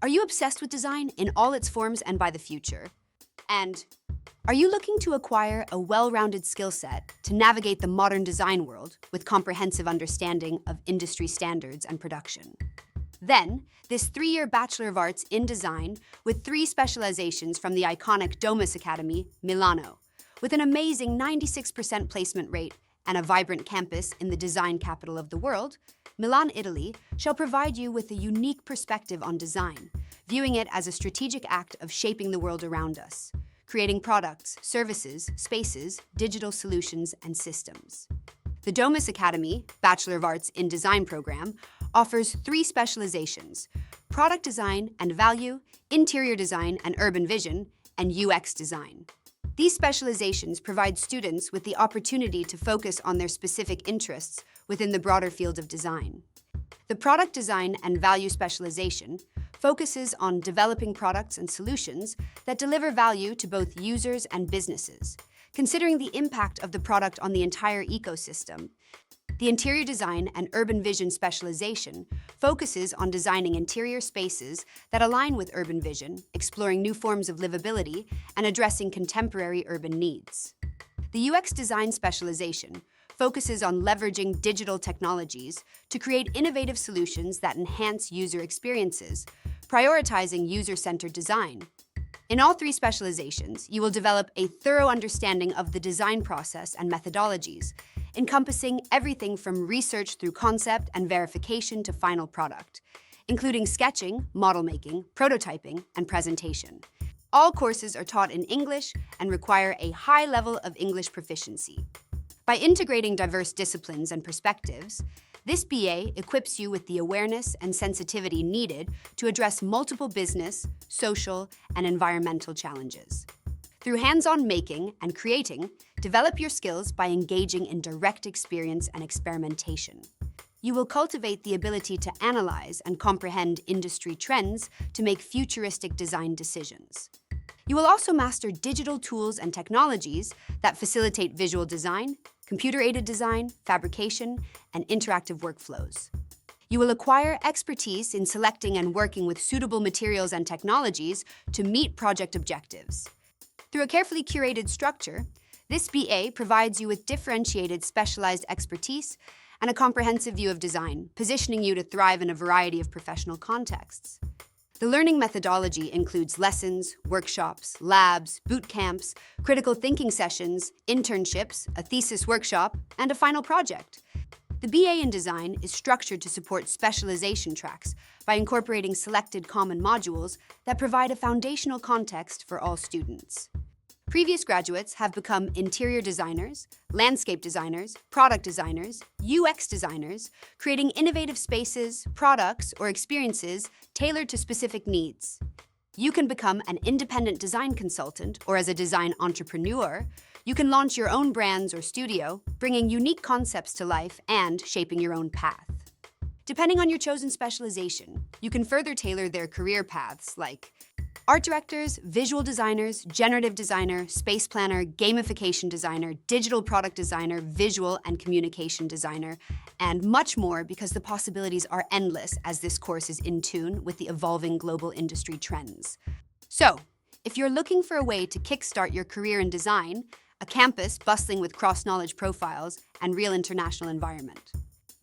Are you obsessed with design in all its forms and by the future? And are you looking to acquire a well-rounded skill set to navigate the modern design world with comprehensive understanding of industry standards and production? Then, this 3-year Bachelor of Arts in Design with 3 specializations from the iconic Domus Academy, Milano, with an amazing 96% placement rate and a vibrant campus in the design capital of the world, Milan, Italy, shall provide you with a unique perspective on design, viewing it as a strategic act of shaping the world around us, creating products, services, spaces, digital solutions, and systems. The Domus Academy, Bachelor of Arts in Design program, offers 3 specializations: product design and value, interior design and urban vision, and UX design. These specializations provide students with the opportunity to focus on their specific interests within the broader field of design. The product design and value specialization focuses on developing products and solutions that deliver value to both users and businesses, considering the impact of the product on the entire ecosystem. The interior design and urban vision specialization focuses on designing interior spaces that align with urban vision, exploring new forms of livability, and addressing contemporary urban needs. The UX design specialization focuses on leveraging digital technologies to create innovative solutions that enhance user experiences, prioritizing user-centered design. In all 3 specializations, you will develop a thorough understanding of the design process and methodologies, encompassing everything from research through concept and verification to final product, including sketching, model making, prototyping, and presentation. All courses are taught in English and require a high level of English proficiency. By integrating diverse disciplines and perspectives, this BA equips you with the awareness and sensitivity needed to address multiple business, social, and environmental challenges. Through hands-on making and creating, develop your skills by engaging in direct experience and experimentation. You will cultivate the ability to analyze and comprehend industry trends to make futuristic design decisions. You will also master digital tools and technologies that facilitate visual design, computer-aided design, fabrication, and interactive workflows. You will acquire expertise in selecting and working with suitable materials and technologies to meet project objectives. Through a carefully curated structure, this BA provides you with differentiated specialized expertise and a comprehensive view of design, positioning you to thrive in a variety of professional contexts. The learning methodology includes lessons, workshops, labs, boot camps, critical thinking sessions, internships, a thesis workshop, and a final project. The BA in Design is structured to support specialization tracks by incorporating selected common modules that provide a foundational context for all students. Previous graduates have become interior designers, landscape designers, product designers, UX designers, creating innovative spaces, products, or experiences tailored to specific needs. You can become an independent design consultant, or as a design entrepreneur, you can launch your own brands or studio, bringing unique concepts to life and shaping your own path. Depending on your chosen specialization, you can further tailor their career paths like art directors, visual designers, generative designer, space planner, gamification designer, digital product designer, visual and communication designer, and much more, because the possibilities are endless as this course is in tune with the evolving global industry trends. So, if you're looking for a way to kickstart your career in design, a campus bustling with cross-knowledge profiles and real international environment,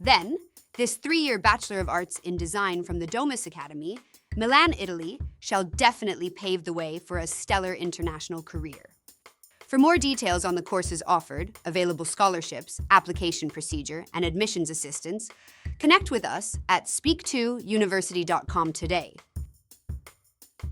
then this 3-year Bachelor of Arts in Design from the Domus Academy, Milan, Italy, shall definitely pave the way for a stellar international career. For more details on the courses offered, available scholarships, application procedure, and admissions assistance, connect with us at speak2university.com today.